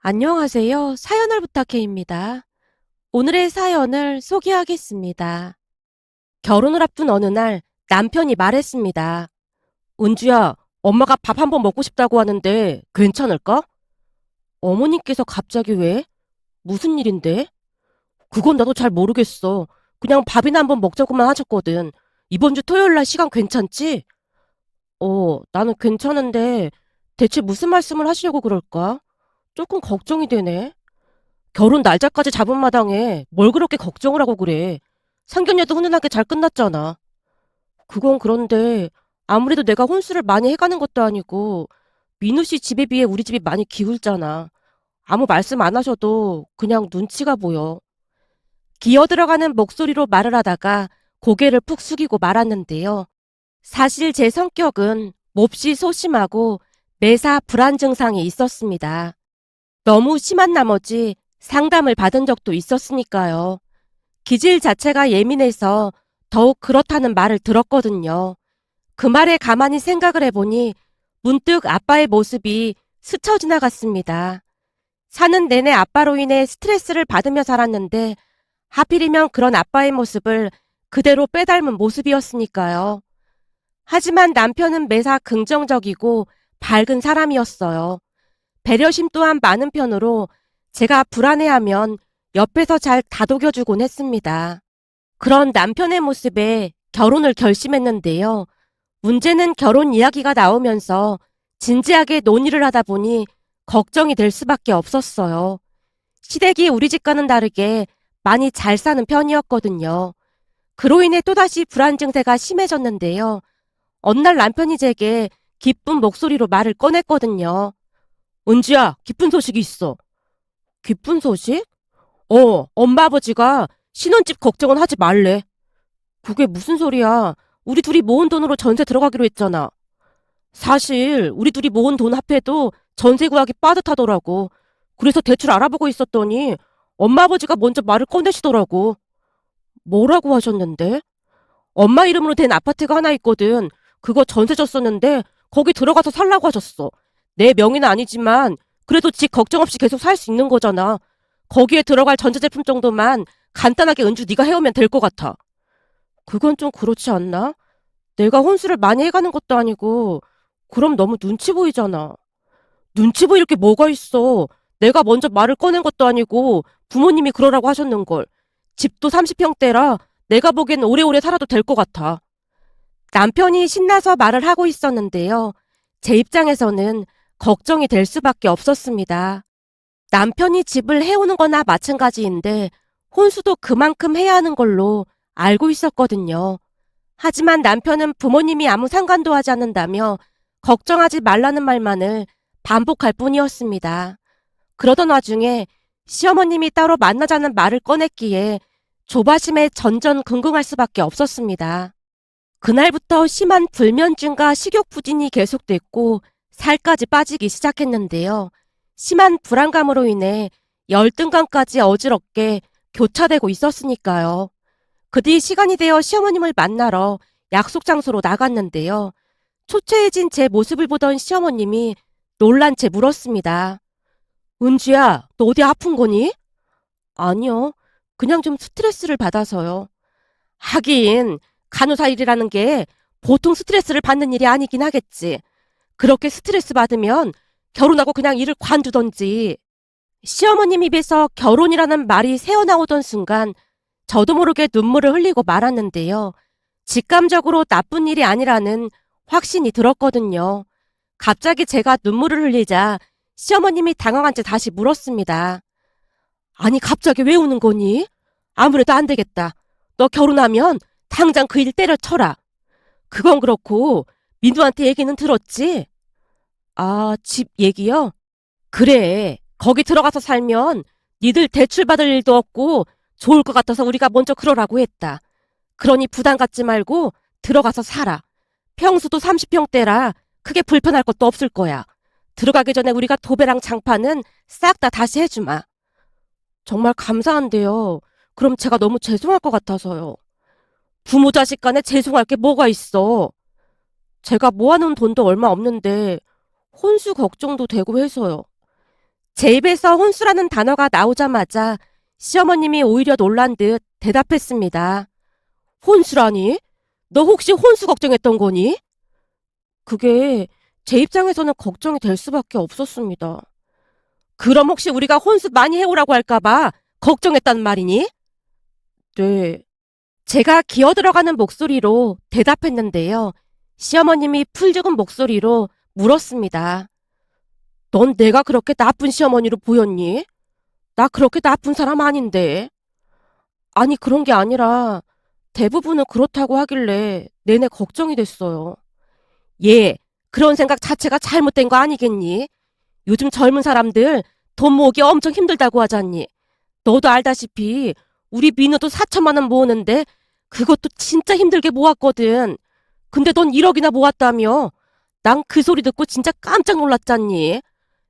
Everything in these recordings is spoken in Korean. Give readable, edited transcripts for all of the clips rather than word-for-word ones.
안녕하세요. 사연을 부탁해입니다. 오늘의 사연을 소개하겠습니다. 결혼을 앞둔 어느 날 남편이 말했습니다. 은주야, 엄마가 밥 한 번 먹고 싶다고 하는데 괜찮을까? 어머님께서 갑자기 왜? 무슨 일인데? 그건 나도 잘 모르겠어. 그냥 밥이나 한번 먹자고만 하셨거든. 이번 주 토요일 날 시간 괜찮지? 나는 괜찮은데 대체 무슨 말씀을 하시려고 그럴까? 조금 걱정이 되네. 결혼 날짜까지 잡은 마당에 뭘 그렇게 걱정을 하고 그래. 상견례도 훈훈하게 잘 끝났잖아. 그건 그런데 아무래도 내가 혼수를 많이 해가는 것도 아니고 민우 씨 집에 비해 우리 집이 많이 기울잖아. 아무 말씀 안 하셔도 그냥 눈치가 보여. 기어 들어가는 목소리로 말을 하다가 고개를 푹 숙이고 말았는데요. 사실 제 성격은 몹시 소심하고 매사 불안 증상이 있었습니다. 너무 심한 나머지 상담을 받은 적도 있었으니까요. 기질 자체가 예민해서 더욱 그렇다는 말을 들었거든요. 그 말에 가만히 생각을 해보니 문득 아빠의 모습이 스쳐 지나갔습니다. 사는 내내 아빠로 인해 스트레스를 받으며 살았는데 하필이면 그런 아빠의 모습을 그대로 빼닮은 모습이었으니까요. 하지만 남편은 매사 긍정적이고 밝은 사람이었어요. 배려심 또한 많은 편으로 제가 불안해하면 옆에서 잘 다독여주곤 했습니다. 그런 남편의 모습에 결혼을 결심했는데요. 문제는 결혼 이야기가 나오면서 진지하게 논의를 하다 보니 걱정이 될 수밖에 없었어요. 시댁이 우리 집과는 다르게 많이 잘 사는 편이었거든요. 그로 인해 또다시 불안 증세가 심해졌는데요. 어느 날 남편이 제게 기쁜 목소리로 말을 꺼냈거든요. 은지야, 기쁜 소식이 있어. 기쁜 소식? 엄마 아버지가 신혼집 걱정은 하지 말래. 그게 무슨 소리야? 우리 둘이 모은 돈으로 전세 들어가기로 했잖아. 사실 우리 둘이 모은 돈 합해도 전세 구하기 빠듯하더라고. 그래서 대출 알아보고 있었더니 엄마 아버지가 먼저 말을 꺼내시더라고. 뭐라고 하셨는데? 엄마 이름으로 된 아파트가 하나 있거든. 그거 전세 줬었는데 거기 들어가서 살라고 하셨어. 내 명의는 아니지만 그래도 집 걱정 없이 계속 살 수 있는 거잖아. 거기에 들어갈 전자제품 정도만 간단하게 은주 네가 해오면 될 것 같아. 그건 좀 그렇지 않나? 내가 혼수를 많이 해가는 것도 아니고 그럼 너무 눈치 보이잖아. 눈치 보일 게 뭐가 있어. 내가 먼저 말을 꺼낸 것도 아니고 부모님이 그러라고 하셨는걸. 집도 30평대라 내가 보기엔 오래오래 살아도 될 것 같아. 남편이 신나서 말을 하고 있었는데요. 제 입장에서는 걱정이 될 수밖에 없었습니다. 남편이 집을 해오는 거나 마찬가지인데 혼수도 그만큼 해야 하는 걸로 알고 있었거든요. 하지만 남편은 부모님이 아무 상관도 하지 않는다며 걱정하지 말라는 말만을 반복할 뿐이었습니다. 그러던 와중에 시어머님이 따로 만나자는 말을 꺼냈기에 조바심에 전전긍긍할 수밖에 없었습니다. 그날부터 심한 불면증과 식욕부진이 계속됐고 살까지 빠지기 시작했는데요. 심한 불안감으로 인해 열등감까지 어지럽게 교차되고 있었으니까요. 그 뒤 시간이 되어 시어머님을 만나러 약속 장소로 나갔는데요. 초췌해진 제 모습을 보던 시어머님이 놀란 채 물었습니다. 은주야, 너 어디 아픈 거니? 아니요. 그냥 좀 스트레스를 받아서요. 하긴 간호사 일이라는 게 보통 스트레스를 받는 일이 아니긴 하겠지. 그렇게 스트레스 받으면 결혼하고 그냥 일을 관두던지. 시어머님 입에서 결혼이라는 말이 새어나오던 순간 저도 모르게 눈물을 흘리고 말았는데요. 직감적으로 나쁜 일이 아니라는 확신이 들었거든요. 갑자기 제가 눈물을 흘리자 시어머님이 당황한 채 다시 물었습니다. 아니 갑자기 왜 우는 거니? 아무래도 안 되겠다. 너 결혼하면 당장 그 일 때려쳐라. 그건 그렇고 민두한테 얘기는 들었지? 아, 집 얘기요? 그래. 거기 들어가서 살면 니들 대출받을 일도 없고 좋을 것 같아서 우리가 먼저 그러라고 했다. 그러니 부담 갖지 말고 들어가서 살아. 평수도 30평대라 크게 불편할 것도 없을 거야. 들어가기 전에 우리가 도배랑 장판은 싹 다 다시 해주마. 정말 감사한데요. 그럼 제가 너무 죄송할 것 같아서요. 부모 자식 간에 죄송할 게 뭐가 있어. 제가 모아놓은 돈도 얼마 없는데 혼수 걱정도 되고 해서요. 제 입에서 혼수라는 단어가 나오자마자 시어머님이 오히려 놀란 듯 대답했습니다. 혼수라니? 너 혹시 혼수 걱정했던 거니? 그게 제 입장에서는 걱정이 될 수밖에 없었습니다. 그럼 혹시 우리가 혼수 많이 해오라고 할까봐 걱정했단 말이니? 네. 제가 기어 들어가는 목소리로 대답했는데요. 시어머님이 풀 죽은 목소리로 물었습니다. 넌 내가 그렇게 나쁜 시어머니로 보였니? 나 그렇게 나쁜 사람 아닌데. 아니, 그런 게 아니라 대부분은 그렇다고 하길래 내내 걱정이 됐어요. 예, 그런 생각 자체가 잘못된 거 아니겠니? 요즘 젊은 사람들 돈 모으기 엄청 힘들다고 하잖니. 너도 알다시피 우리 민우도 4천만 원 모으는데 그것도 진짜 힘들게 모았거든. 근데 넌 1억이나 모았다며. 난 그 소리 듣고 진짜 깜짝 놀랐잖니.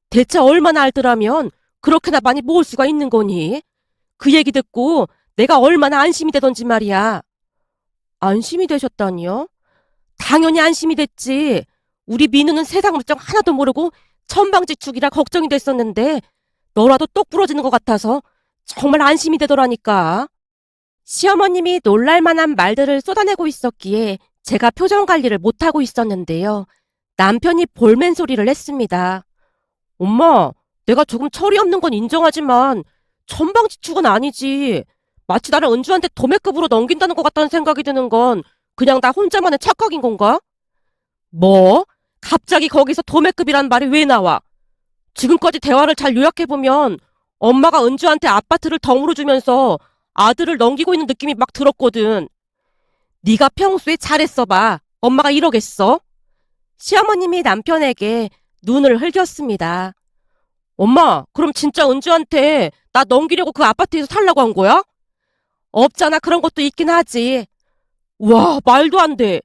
대체 얼마나 알더라면 그렇게나 많이 모을 수가 있는 거니? 그 얘기 듣고 내가 얼마나 안심이 되던지 말이야. 안심이 되셨다니요? 당연히 안심이 됐지. 우리 민우는 세상 물정 하나도 모르고 천방지축이라 걱정이 됐었는데 너라도 똑 부러지는 것 같아서 정말 안심이 되더라니까. 시어머님이 놀랄만한 말들을 쏟아내고 있었기에 제가 표정 관리를 못하고 있었는데요. 남편이 볼멘 소리를 했습니다. 엄마, 내가 조금 철이 없는 건 인정하지만 천방지축은 아니지. 마치 나를 은주한테 도매급으로 넘긴다는 것 같다는 생각이 드는 건 그냥 나 혼자만의 착각인 건가? 뭐? 갑자기 거기서 도매급이란 말이 왜 나와? 지금까지 대화를 잘 요약해보면 엄마가 은주한테 아파트를 덩으로 주면서 아들을 넘기고 있는 느낌이 막 들었거든. 네가 평소에 잘했어 봐. 엄마가 이러겠어? 시어머님이 남편에게 눈을 흘겼습니다. 엄마, 그럼 진짜 은주한테 나 넘기려고 그 아파트에서 살라고 한 거야? 없잖아. 그런 것도 있긴 하지. 와, 말도 안 돼.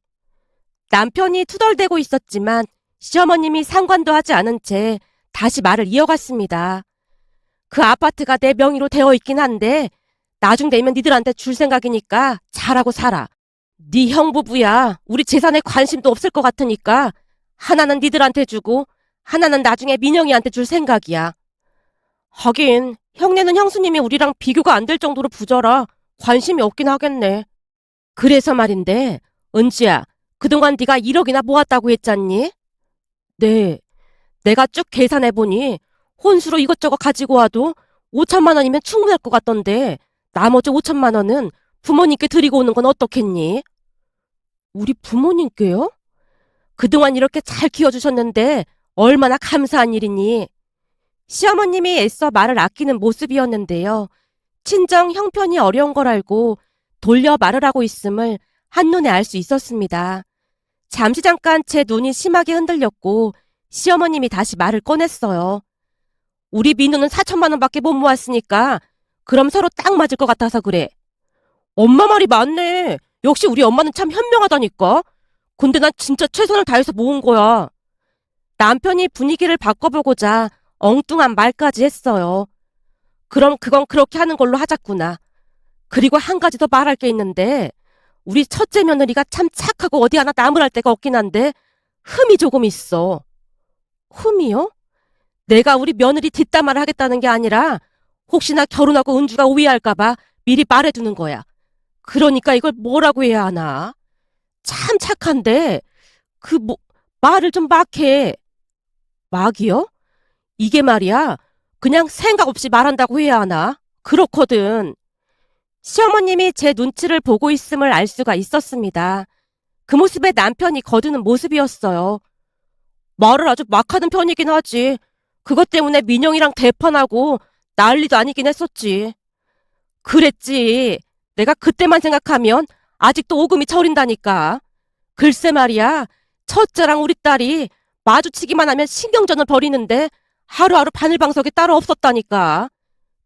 남편이 투덜대고 있었지만 시어머님이 상관도 하지 않은 채 다시 말을 이어갔습니다. 그 아파트가 내 명의로 되어 있긴 한데 나중 되면 니들한테 줄 생각이니까 잘하고 살아. 네 형부부야. 우리 재산에 관심도 없을 것 같으니까 하나는 니들한테 주고 하나는 나중에 민영이한테 줄 생각이야. 하긴 형네는 형수님이 우리랑 비교가 안 될 정도로 부자라 관심이 없긴 하겠네. 그래서 말인데 은지야, 그동안 네가 1억이나 모았다고 했잖니? 네. 내가 쭉 계산해보니 혼수로 이것저것 가지고 와도 5천만 원이면 충분할 것 같던데 나머지 5천만 원은 부모님께 드리고 오는 건 어떻겠니? 우리 부모님께요? 그동안 이렇게 잘 키워주셨는데 얼마나 감사한 일이니? 시어머님이 애써 말을 아끼는 모습이었는데요. 친정 형편이 어려운 걸 알고 돌려 말을 하고 있음을 한눈에 알 수 있었습니다. 잠시 잠깐 제 눈이 심하게 흔들렸고 시어머님이 다시 말을 꺼냈어요. 우리 민우는 4천만 원밖에 못 모았으니까 그럼 서로 딱 맞을 것 같아서 그래. 엄마 말이 맞네. 역시 우리 엄마는 참 현명하다니까. 근데 난 진짜 최선을 다해서 모은 거야. 남편이 분위기를 바꿔보고자 엉뚱한 말까지 했어요. 그럼 그건 그렇게 하는 걸로 하자꾸나. 그리고 한 가지 더 말할 게 있는데 우리 첫째 며느리가 참 착하고 어디 하나 나무랄 데가 없긴 한데 흠이 조금 있어. 흠이요? 내가 우리 며느리 뒷담화를 하겠다는 게 아니라 혹시나 결혼하고 은주가 오해할까봐 미리 말해두는 거야. 그러니까 이걸 뭐라고 해야 하나? 참 착한데 말을 좀 막 해. 막이요? 이게 말이야. 그냥 생각 없이 말한다고 해야 하나? 그렇거든. 시어머님이 제 눈치를 보고 있음을 알 수가 있었습니다. 그 모습에 남편이 거드는 모습이었어요. 말을 아주 막 하는 편이긴 하지. 그것 때문에 민영이랑 대판하고 난리도 아니긴 했었지. 그랬지. 내가 그때만 생각하면 아직도 오금이 저린다니까. 글쎄 말이야. 첫째랑 우리 딸이 마주치기만 하면 신경전을 벌이는데 하루하루 바늘방석이 따로 없었다니까.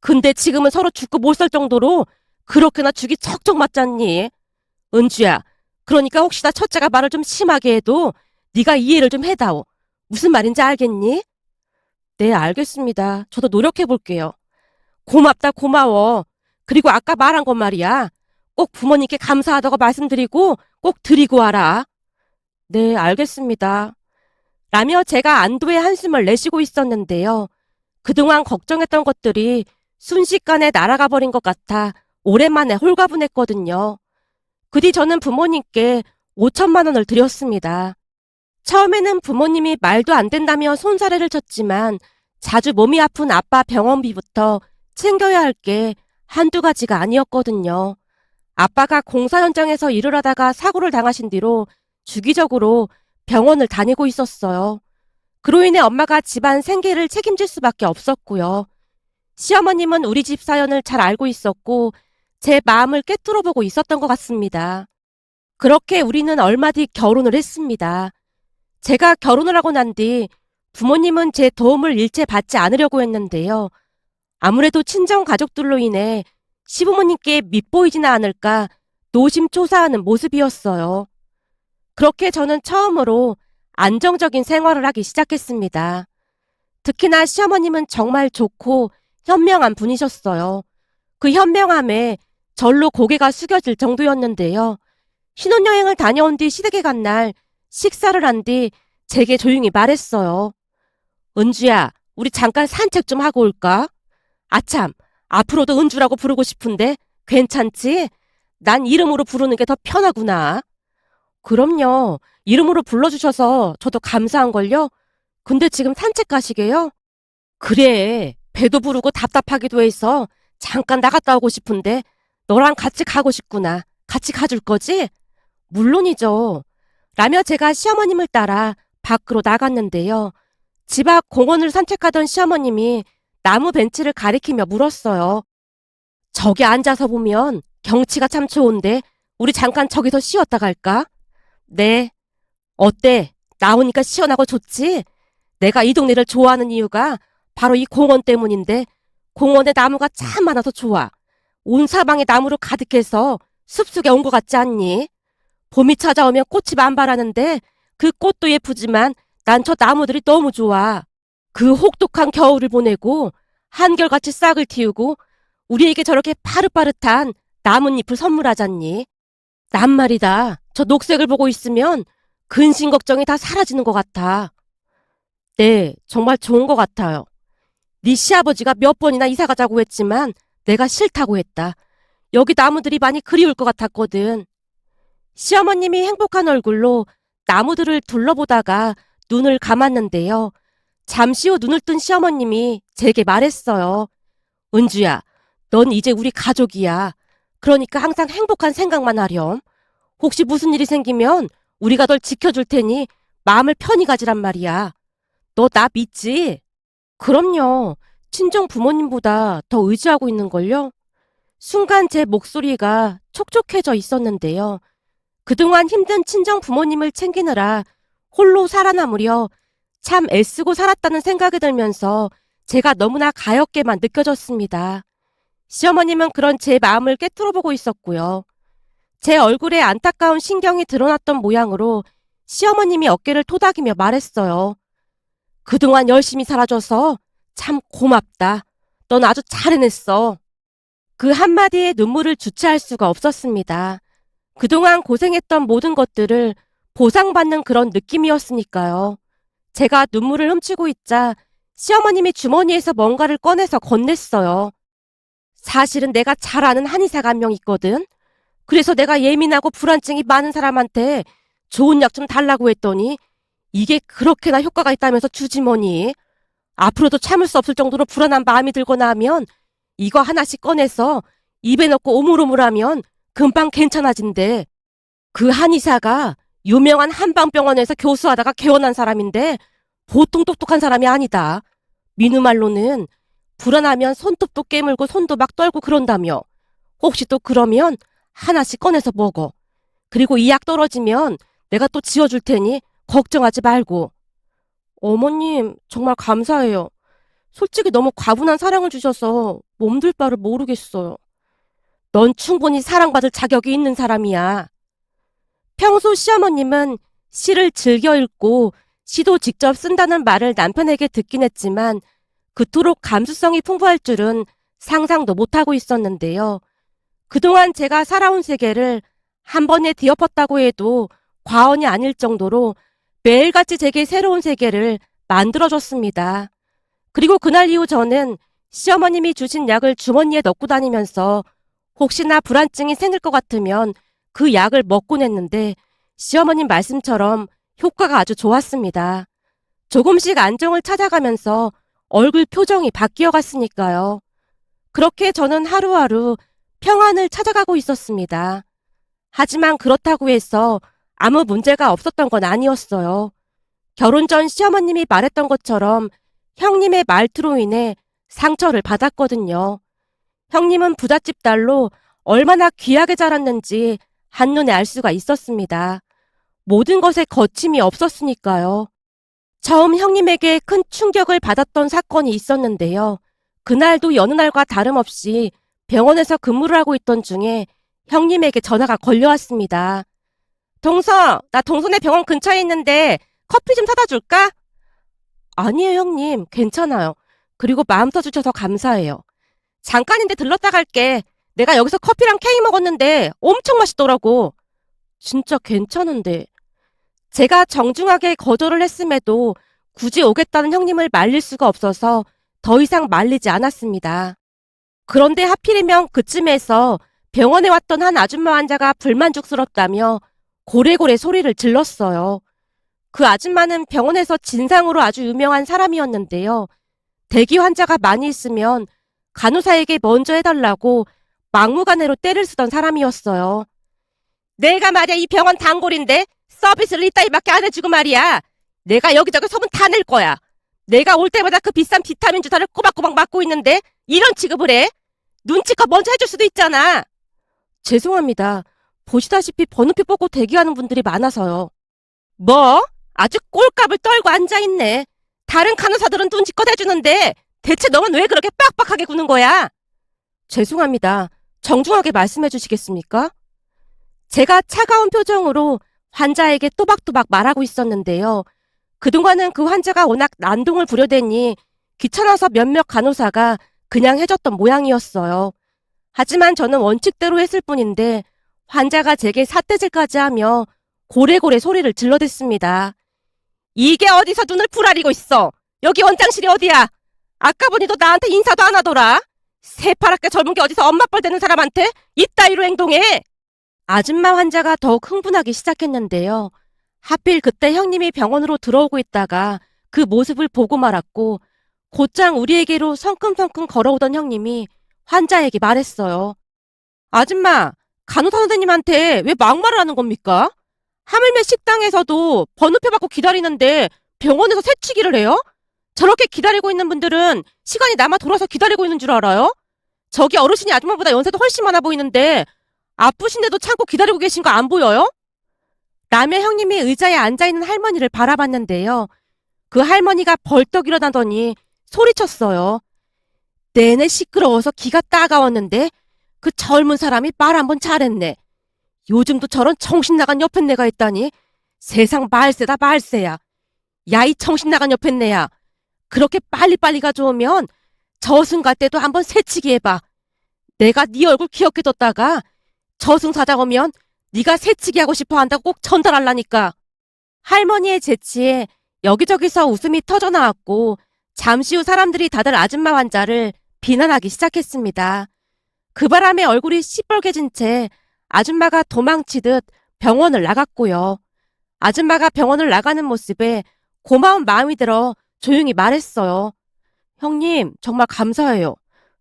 근데 지금은 서로 죽고 못 살 정도로 그렇게나 죽이 척척 맞잖니. 은주야, 그러니까 혹시나 첫째가 말을 좀 심하게 해도 네가 이해를 좀 해다오. 무슨 말인지 알겠니? 네, 알겠습니다. 저도 노력해볼게요. 고맙다, 고마워. 그리고 아까 말한 건 말이야. 꼭 부모님께 감사하다고 말씀드리고 꼭 드리고 와라. 네, 알겠습니다. 라며 제가 안도의 한숨을 내쉬고 있었는데요. 그동안 걱정했던 것들이 순식간에 날아가 버린 것 같아 오랜만에 홀가분했거든요. 그 뒤 저는 부모님께 5천만 원을 드렸습니다. 처음에는 부모님이 말도 안 된다며 손사래를 쳤지만 자주 몸이 아픈 아빠 병원비부터 챙겨야 할 게 한두 가지가 아니었거든요. 아빠가 공사 현장에서 일을 하다가 사고를 당하신 뒤로 주기적으로 병원을 다니고 있었어요. 그로 인해 엄마가 집안 생계를 책임질 수밖에 없었고요. 시어머님은 우리 집 사연을 잘 알고 있었고 제 마음을 꿰뚫어보고 있었던 것 같습니다. 그렇게 우리는 얼마 뒤 결혼을 했습니다. 제가 결혼을 하고 난 뒤 부모님은 제 도움을 일체 받지 않으려고 했는데요. 아무래도 친정 가족들로 인해 시부모님께 밉보이지는 않을까 노심초사하는 모습이었어요. 그렇게 저는 처음으로 안정적인 생활을 하기 시작했습니다. 특히나 시어머님은 정말 좋고 현명한 분이셨어요. 그 현명함에 절로 고개가 숙여질 정도였는데요. 신혼여행을 다녀온 뒤 시댁에 간 날 식사를 한 뒤 제게 조용히 말했어요. 은주야, 우리 잠깐 산책 좀 하고 올까? 아참, 앞으로도 은주라고 부르고 싶은데 괜찮지? 난 이름으로 부르는 게 더 편하구나. 그럼요. 이름으로 불러주셔서 저도 감사한걸요. 근데 지금 산책 가시게요? 그래. 배도 부르고 답답하기도 해서 잠깐 나갔다 오고 싶은데 너랑 같이 가고 싶구나. 같이 가줄 거지? 물론이죠. 라며 제가 시어머님을 따라 밖으로 나갔는데요. 집 앞 공원을 산책하던 시어머님이 나무 벤치를 가리키며 물었어요. 저기 앉아서 보면 경치가 참 좋은데 우리 잠깐 저기서 쉬었다 갈까? 네. 어때? 나오니까 시원하고 좋지? 내가 이 동네를 좋아하는 이유가 바로 이 공원 때문인데 공원에 나무가 참 많아서 좋아. 온 사방에 나무로 가득해서 숲속에 온 것 같지 않니? 봄이 찾아오면 꽃이 만발하는데 그 꽃도 예쁘지만 난 저 나무들이 너무 좋아. 그 혹독한 겨울을 보내고 한결같이 싹을 틔우고 우리에게 저렇게 파릇파릇한 나뭇잎을 선물하잖니. 난 말이다. 저 녹색을 보고 있으면 근심 걱정이 다 사라지는 것 같아. 네, 정말 좋은 것 같아요. 네 시아버지가 몇 번이나 이사 가자고 했지만 내가 싫다고 했다. 여기 나무들이 많이 그리울 것 같았거든. 시어머님이 행복한 얼굴로 나무들을 둘러보다가 눈을 감았는데요. 잠시 후 눈을 뜬 시어머님이 제게 말했어요. 은주야, 넌 이제 우리 가족이야. 그러니까 항상 행복한 생각만 하렴. 혹시 무슨 일이 생기면 우리가 널 지켜줄 테니 마음을 편히 가지란 말이야. 너 나 믿지? 그럼요. 친정 부모님보다 더 의지하고 있는걸요? 순간 제 목소리가 촉촉해져 있었는데요. 그동안 힘든 친정 부모님을 챙기느라 홀로 살아남으려 참 애쓰고 살았다는 생각이 들면서 제가 너무나 가엾게만 느껴졌습니다. 시어머님은 그런 제 마음을 꿰뚫어보고 있었고요. 제 얼굴에 안타까운 신경이 드러났던 모양으로 시어머님이 어깨를 토닥이며 말했어요. 그동안 열심히 살아줘서 참 고맙다. 넌 아주 잘 해냈어. 그 한마디에 눈물을 주체할 수가 없었습니다. 그동안 고생했던 모든 것들을 보상받는 그런 느낌이었으니까요. 제가 눈물을 훔치고 있자 시어머님이 주머니에서 뭔가를 꺼내서 건넸어요. 사실은 내가 잘 아는 한의사가 한 명 있거든. 그래서 내가 예민하고 불안증이 많은 사람한테 좋은 약 좀 달라고 했더니 이게 그렇게나 효과가 있다면서 주지 뭐니. 앞으로도 참을 수 없을 정도로 불안한 마음이 들거나 하면 이거 하나씩 꺼내서 입에 넣고 오물오물하면 금방 괜찮아진대. 그 한의사가 유명한 한방병원에서 교수하다가 개원한 사람인데 보통 똑똑한 사람이 아니다. 민우 말로는 불안하면 손톱도 깨물고 손도 막 떨고 그런다며. 혹시 또 그러면 하나씩 꺼내서 먹어. 그리고 이 약 떨어지면 내가 또 지어줄 테니 걱정하지 말고. 어머님, 정말 감사해요. 솔직히 너무 과분한 사랑을 주셔서 몸둘 바를 모르겠어요. 넌 충분히 사랑받을 자격이 있는 사람이야. 평소 시어머님은 시를 즐겨 읽고 시도 직접 쓴다는 말을 남편에게 듣긴 했지만 그토록 감수성이 풍부할 줄은 상상도 못하고 있었는데요. 그동안 제가 살아온 세계를 한 번에 뒤엎었다고 해도 과언이 아닐 정도로 매일같이 제게 새로운 세계를 만들어줬습니다. 그리고 그날 이후 저는 시어머님이 주신 약을 주머니에 넣고 다니면서 혹시나 불안증이 생길 것 같으면 그 약을 먹곤 했는데 시어머님 말씀처럼 효과가 아주 좋았습니다. 조금씩 안정을 찾아가면서 얼굴 표정이 바뀌어 갔으니까요. 그렇게 저는 하루하루 평안을 찾아가고 있었습니다. 하지만 그렇다고 해서 아무 문제가 없었던 건 아니었어요. 결혼 전 시어머님이 말했던 것처럼 형님의 말투로 인해 상처를 받았거든요. 형님은 부잣집 딸로 얼마나 귀하게 자랐는지 한눈에 알 수가 있었습니다. 모든 것에 거침이 없었으니까요. 처음 형님에게 큰 충격을 받았던 사건이 있었는데요. 그날도 여느 날과 다름없이 병원에서 근무를 하고 있던 중에 형님에게 전화가 걸려왔습니다. 동서, 나 동선의 병원 근처에 있는데 커피 좀 사다 줄까? 아니에요, 형님. 괜찮아요. 그리고 마음 써주셔서 감사해요. 잠깐인데 들렀다 갈게. 내가 여기서 커피랑 케이크 먹었는데 엄청 맛있더라고. 진짜 괜찮은데. 제가 정중하게 거절을 했음에도 굳이 오겠다는 형님을 말릴 수가 없어서 더 이상 말리지 않았습니다. 그런데 하필이면 그쯤에서 병원에 왔던 한 아줌마 환자가 불만족스럽다며 고래고래 소리를 질렀어요. 그 아줌마는 병원에서 진상으로 아주 유명한 사람이었는데요. 대기 환자가 많이 있으면 간호사에게 먼저 해달라고 막무가내로 때를 쓰던 사람이었어요. 내가 말이야 이 병원 단골인데 서비스를 이따위밖에 안 해주고 말이야. 내가 여기저기 소문 다 낼 거야. 내가 올 때마다 그 비싼 비타민 주사를 꼬박꼬박 맞고 있는데 이런 취급을 해? 눈치껏 먼저 해줄 수도 있잖아. 죄송합니다. 보시다시피 번호표 뽑고 대기하는 분들이 많아서요. 뭐? 아주 꼴값을 떨고 앉아있네. 다른 간호사들은 눈치껏 해주는데 대체 너는 왜 그렇게 빡빡하게 구는 거야? 죄송합니다. 정중하게 말씀해 주시겠습니까? 제가 차가운 표정으로 환자에게 또박또박 말하고 있었는데요. 그동안은 그 환자가 워낙 난동을 부려대니 귀찮아서 몇몇 간호사가 그냥 해줬던 모양이었어요. 하지만 저는 원칙대로 했을 뿐인데 환자가 제게 삿대질까지 하며 고래고래 소리를 질러댔습니다. 이게 어디서 눈을 부라리고 있어? 여기 원장실이 어디야? 아까 보니 너 나한테 인사도 안 하더라. 새파랗게 젊은 게 어디서 엄마뻘 되는 사람한테 이따위로 행동해. 아줌마 환자가 더욱 흥분하기 시작했는데요. 하필 그때 형님이 병원으로 들어오고 있다가 그 모습을 보고 말았고 곧장 우리에게로 성큼성큼 걸어오던 형님이 환자에게 말했어요. 아줌마, 간호사 선생님한테 왜 막말을 하는 겁니까? 하물며 식당에서도 번호표 받고 기다리는데 병원에서 새치기를 해요? 저렇게 기다리고 있는 분들은 시간이 남아 돌아서 기다리고 있는 줄 알아요? 저기 어르신이 아줌마보다 연세도 훨씬 많아 보이는데 아프신데도 참고 기다리고 계신 거 안 보여요? 라며 형님이 의자에 앉아있는 할머니를 바라봤는데요. 그 할머니가 벌떡 일어나더니 소리쳤어요. 내내 시끄러워서 기가 따가웠는데 그 젊은 사람이 말 한 번 잘했네. 요즘도 저런 정신나간 여편네가 있다니. 세상 말세다 말세야. 야 이 정신나간 여편네야. 그렇게 빨리빨리 가져오면 저승 갈 때도 한번 새치기 해봐. 내가 네 얼굴 기억해뒀다가 저승 사자 오면 네가 새치기 하고 싶어 한다고 꼭 전달하려니까. 할머니의 재치에 여기저기서 웃음이 터져나왔고 잠시 후 사람들이 다들 아줌마 환자를 비난하기 시작했습니다. 그 바람에 얼굴이 시뻘개진 채 아줌마가 도망치듯 병원을 나갔고요. 아줌마가 병원을 나가는 모습에 고마운 마음이 들어 조용히 말했어요. 형님, 정말 감사해요.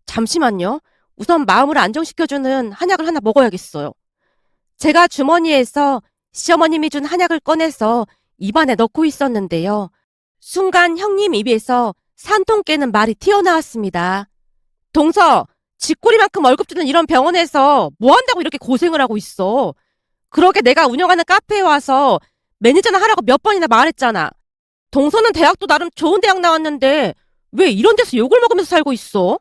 잠시만요. 우선 마음을 안정시켜주는 한약을 하나 먹어야겠어요. 제가 주머니에서 시어머님이 준 한약을 꺼내서 입안에 넣고 있었는데요. 순간 형님 입에서 산통 깨는 말이 튀어나왔습니다. 동서, 쥐꼬리만큼 월급 주는 이런 병원에서 뭐 한다고 이렇게 고생을 하고 있어. 그러게 내가 운영하는 카페에 와서 매니저나 하라고 몇 번이나 말했잖아. 동서는 대학도 나름 좋은 대학 나왔는데 왜 이런 데서 욕을 먹으면서 살고 있어?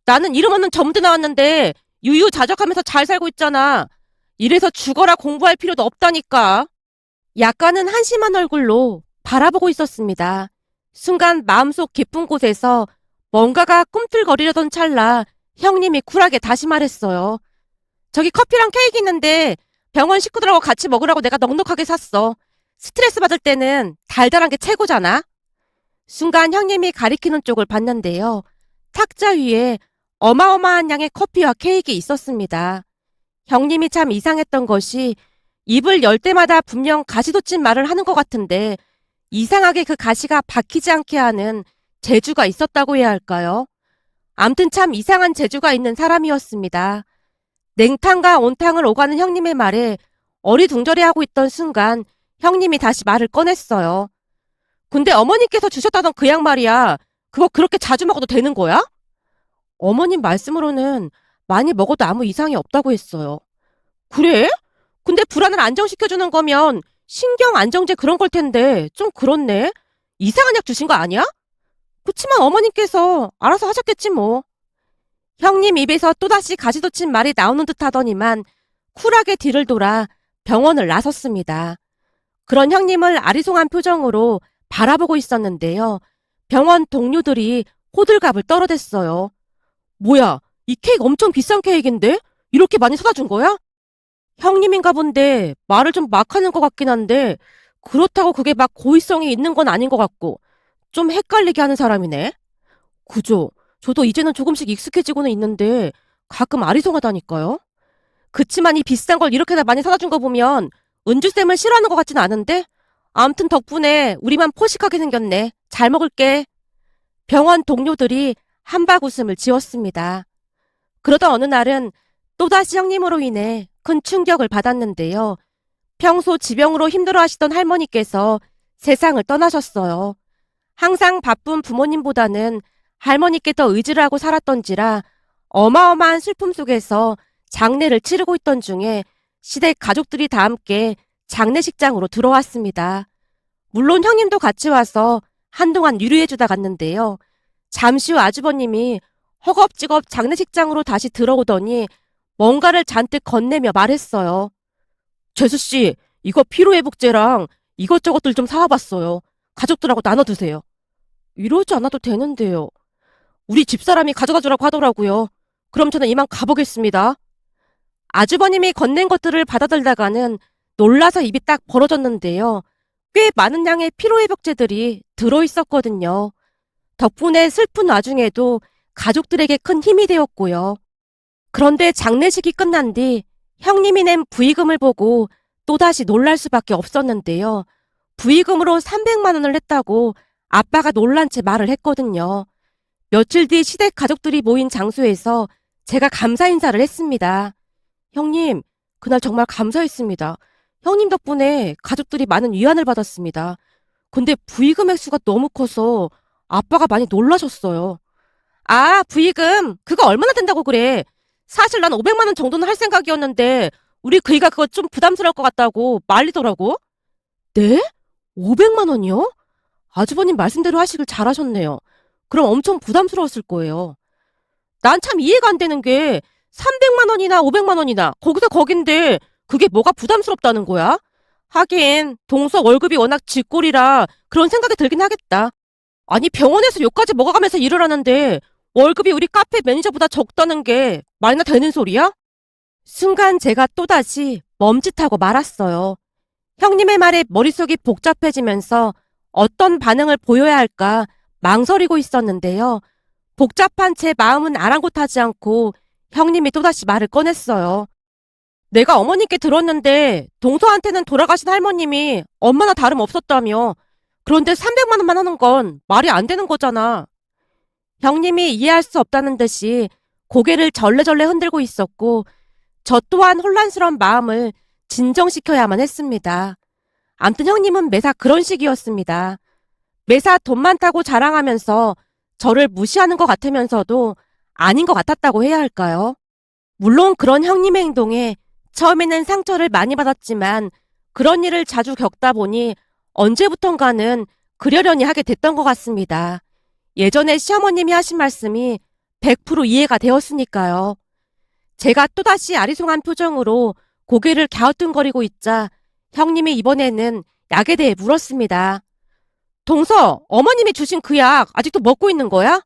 나는 이름 없는 점대 나왔는데 유유자적하면서 잘 살고 있잖아. 이래서 죽어라 공부할 필요도 없다니까. 약간은 한심한 얼굴로 바라보고 있었습니다. 순간 마음속 깊은 곳에서 뭔가가 꿈틀거리려던 찰나 형님이 쿨하게 다시 말했어요. 저기 커피랑 케이크 있는데 병원 식구들하고 같이 먹으라고 내가 넉넉하게 샀어. 스트레스 받을 때는 달달한 게 최고잖아. 순간 형님이 가리키는 쪽을 봤는데요. 탁자 위에 어마어마한 양의 커피와 케이크 있었습니다. 형님이 참 이상했던 것이 입을 열 때마다 분명 가시돋친 말을 하는 것 같은데 이상하게 그 가시가 박히지 않게 하는 재주가 있었다고 해야 할까요? 암튼 참 이상한 재주가 있는 사람이었습니다. 냉탕과 온탕을 오가는 형님의 말에 어리둥절해하고 있던 순간 형님이 다시 말을 꺼냈어요. 근데 어머님께서 주셨다던 그 약 말이야. 그거 그렇게 자주 먹어도 되는 거야? 어머님 말씀으로는 많이 먹어도 아무 이상이 없다고 했어요. 그래? 근데 불안을 안정시켜주는 거면 신경 안정제 그런 걸 텐데 좀 그렇네. 이상한 약 주신 거 아니야? 그치만 어머님께서 알아서 하셨겠지 뭐. 형님 입에서 또다시 가시돋친 말이 나오는 듯 하더니만 쿨하게 뒤를 돌아 병원을 나섰습니다. 그런 형님을 아리송한 표정으로 바라보고 있었는데요. 병원 동료들이 호들갑을 떨어댔어요. 뭐야, 이 케이크 엄청 비싼 케이크인데? 이렇게 많이 사다 준 거야? 형님인가 본데 말을 좀 막 하는 것 같긴 한데 그렇다고 그게 막 고의성이 있는 건 아닌 것 같고 좀 헷갈리게 하는 사람이네. 그죠? 저도 이제는 조금씩 익숙해지고는 있는데 가끔 아리송하다니까요. 그치만 이 비싼 걸 이렇게나 많이 사다 준 거 보면 은주쌤을 싫어하는 것 같진 않은데 암튼 덕분에 우리만 포식하게 생겼네. 잘 먹을게. 병원 동료들이 한박 웃음을 지었습니다. 그러던 어느 날은 또다시 형님으로 인해 큰 충격을 받았는데요. 평소 지병으로 힘들어하시던 할머니께서 세상을 떠나셨어요. 항상 바쁜 부모님보다는 할머니께 더 의지를 하고 살았던지라 어마어마한 슬픔 속에서 장례를 치르고 있던 중에 시댁 가족들이 다 함께 장례식장으로 들어왔습니다. 물론 형님도 같이 와서 한동안 위로해주다 갔는데요. 잠시 후 아주버님이 허겁지겁 장례식장으로 다시 들어오더니 뭔가를 잔뜩 건네며 말했어요. 재수씨, 이거 피로회복제랑 이것저것들 좀 사와봤어요. 가족들하고 나눠 드세요. 이러지 않아도 되는데요. 우리 집사람이 가져다 주라고 하더라고요. 그럼 저는 이만 가보겠습니다. 아주버님이 건넨 것들을 받아들다가는 놀라서 입이 딱 벌어졌는데요. 꽤 많은 양의 피로회복제들이 들어있었거든요. 덕분에 슬픈 와중에도 가족들에게 큰 힘이 되었고요. 그런데 장례식이 끝난 뒤 형님이 낸 부의금을 보고 또다시 놀랄 수밖에 없었는데요. 부의금으로 300만 원을 냈다고 아빠가 놀란 채 말을 했거든요. 며칠 뒤 시댁 가족들이 모인 장소에서 제가 감사 인사를 했습니다. 형님, 그날 정말 감사했습니다. 형님 덕분에 가족들이 많은 위안을 받았습니다. 근데 부의금 액수가 너무 커서 아빠가 많이 놀라셨어요. 아, 부의금? 그거 얼마나 된다고 그래? 사실 난 500만 원 정도는 할 생각이었는데 우리 그이가 그거 좀 부담스러울 것 같다고 말리더라고. 네? 500만 원이요? 아주버님 말씀대로 하시길 잘하셨네요. 그럼 엄청 부담스러웠을 거예요. 난 참 이해가 안 되는 게 300만 원이나 500만 원이나 거기서 거긴데 그게 뭐가 부담스럽다는 거야? 하긴 동서 월급이 워낙 쥐꼴이라 그런 생각이 들긴 하겠다. 아니 병원에서 욕까지 먹어가면서 일을 하는데 월급이 우리 카페 매니저보다 적다는 게 말이나 되는 소리야? 순간 제가 또다시 멈칫하고 말았어요. 형님의 말에 머릿속이 복잡해지면서 어떤 반응을 보여야 할까 망설이고 있었는데요. 복잡한 제 마음은 아랑곳하지 않고 형님이 또다시 말을 꺼냈어요. 내가 어머님께 들었는데 동서한테는 돌아가신 할머님이 엄마나 다름없었다며. 그런데 300만 원만 하는 건 말이 안 되는 거잖아. 형님이 이해할 수 없다는 듯이 고개를 절레절레 흔들고 있었고 저 또한 혼란스러운 마음을 진정시켜야만 했습니다. 암튼 형님은 매사 그런 식이었습니다. 매사 돈 많다고 자랑하면서 저를 무시하는 것 같으면서도 아닌 것 같았다고 해야 할까요? 물론 그런 형님의 행동에 처음에는 상처를 많이 받았지만 그런 일을 자주 겪다 보니 언제부턴가는 그러려니 하게 됐던 것 같습니다. 예전에 시어머님이 하신 말씀이 100% 이해가 되었으니까요. 제가 또다시 아리송한 표정으로 고개를 갸우뚱거리고 있자 형님이 이번에는 약에 대해 물었습니다. 동서, 어머님이 주신 그 약 아직도 먹고 있는 거야?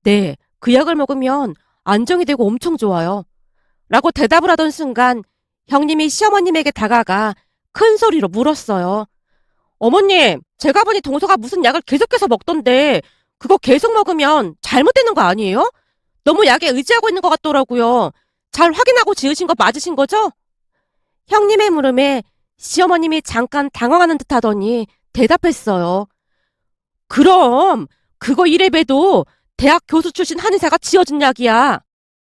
네, 그 약을 먹으면 안정이 되고 엄청 좋아요. 라고 대답을 하던 순간 형님이 시어머님에게 다가가 큰 소리로 물었어요. 어머님, 제가 보니 동서가 무슨 약을 계속해서 먹던데 그거 계속 먹으면 잘못되는 거 아니에요? 너무 약에 의지하고 있는 것 같더라고요. 잘 확인하고 지으신 거 맞으신 거죠? 형님의 물음에 시어머님이 잠깐 당황하는 듯 하더니 대답했어요. 그럼 그거 이래봬도 대학 교수 출신 한의사가 지어준 약이야.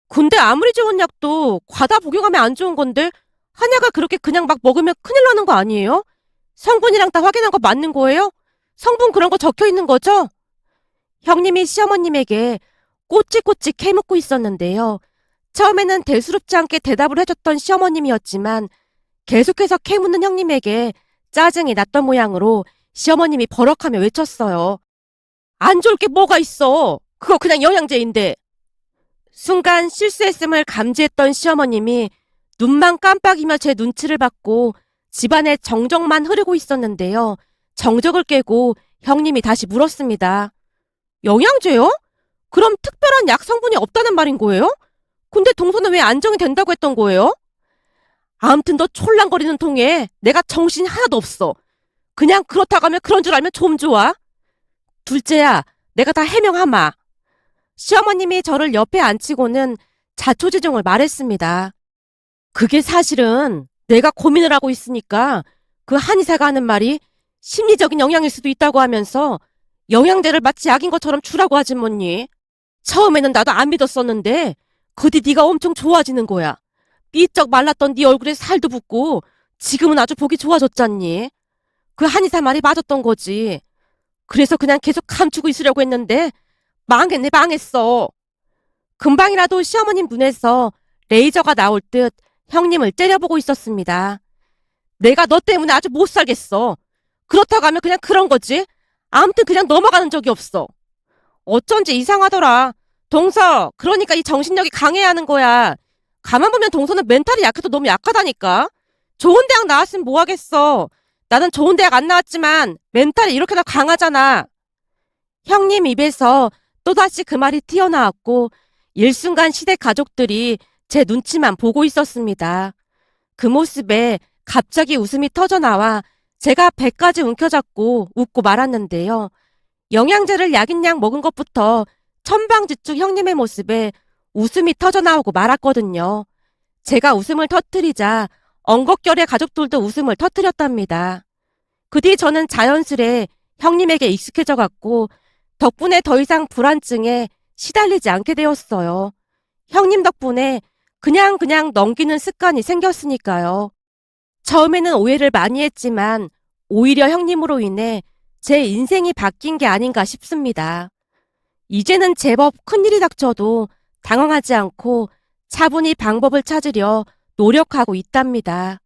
근데 아무리 좋은 약도 과다 복용하면 안 좋은 건데 한약을 그렇게 그냥 막 먹으면 큰일 나는 거 아니에요? 성분이랑 다 확인한 거 맞는 거예요? 성분 그런 거 적혀 있는 거죠? 형님이 시어머님에게 꼬치꼬치 캐묻고 있었는데요. 처음에는 대수롭지 않게 대답을 해줬던 시어머님이었지만 계속해서 캐묻는 형님에게 짜증이 났던 모양으로 시어머님이 버럭하며 외쳤어요. 안 좋을 게 뭐가 있어. 그거 그냥 영양제인데. 순간 실수했음을 감지했던 시어머님이 눈만 깜빡이며 제 눈치를 받고 집안에 정적만 흐르고 있었는데요. 정적을 깨고 형님이 다시 물었습니다. 영양제요? 그럼 특별한 약 성분이 없다는 말인 거예요? 근데 동서는 왜 안정이 된다고 했던 거예요? 아무튼 너 촐랑거리는 통에 내가 정신이 하나도 없어. 그냥 그렇다고 하면 그런 줄 알면 좀 좋아. 둘째야, 내가 다 해명하마. 시어머님이 저를 옆에 앉히고는 자초지종을 말했습니다. 그게 사실은 내가 고민을 하고 있으니까 그 한의사가 하는 말이 심리적인 영향일 수도 있다고 하면서 영양제를 마치 약인 것처럼 주라고 하지 뭐니. 처음에는 나도 안 믿었었는데 그 뒤 네가 엄청 좋아지는 거야. 삐쩍 말랐던 네 얼굴에 살도 붙고 지금은 아주 보기 좋아졌잖니. 그 한의사 말이 맞았던 거지. 그래서 그냥 계속 감추고 있으려고 했는데 망했네 망했어. 금방이라도 시어머님 눈에서 레이저가 나올 듯 형님을 째려보고 있었습니다. 내가 너 때문에 아주 못 살겠어. 그렇다고 하면 그냥 그런 거지. 아무튼 그냥 넘어가는 적이 없어. 어쩐지 이상하더라. 동서, 그러니까 이 정신력이 강해야 하는 거야. 가만 보면 동서는 멘탈이 약해도 너무 약하다니까. 좋은 대학 나왔으면 뭐 하겠어. 나는 좋은 대학 안 나왔지만 멘탈이 이렇게나 강하잖아. 형님 입에서 또다시 그 말이 튀어나왔고 일순간 시댁 가족들이 제 눈치만 보고 있었습니다. 그 모습에 갑자기 웃음이 터져나와 제가 배까지 움켜잡고 웃고 말았는데요. 영양제를 약인 양 먹은 것부터 천방지축 형님의 모습에 웃음이 터져나오고 말았거든요. 제가 웃음을 터뜨리자 엉겁결의 가족들도 웃음을 터뜨렸답니다. 그 뒤 저는 자연스레 형님에게 익숙해져 갔고 덕분에 더 이상 불안증에 시달리지 않게 되었어요. 형님 덕분에 그냥 넘기는 습관이 생겼으니까요. 처음에는 오해를 많이 했지만 오히려 형님으로 인해 제 인생이 바뀐 게 아닌가 싶습니다. 이제는 제법 큰일이 닥쳐도 당황하지 않고 차분히 방법을 찾으려 노력하고 있답니다.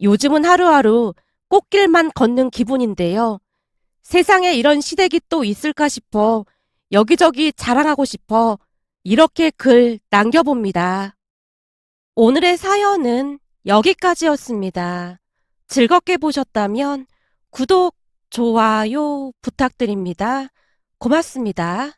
요즘은 하루하루 꽃길만 걷는 기분인데요. 세상에 이런 시댁이 또 있을까 싶어 여기저기 자랑하고 싶어 이렇게 글 남겨봅니다. 오늘의 사연은 여기까지였습니다. 즐겁게 보셨다면 구독, 좋아요 부탁드립니다. 고맙습니다.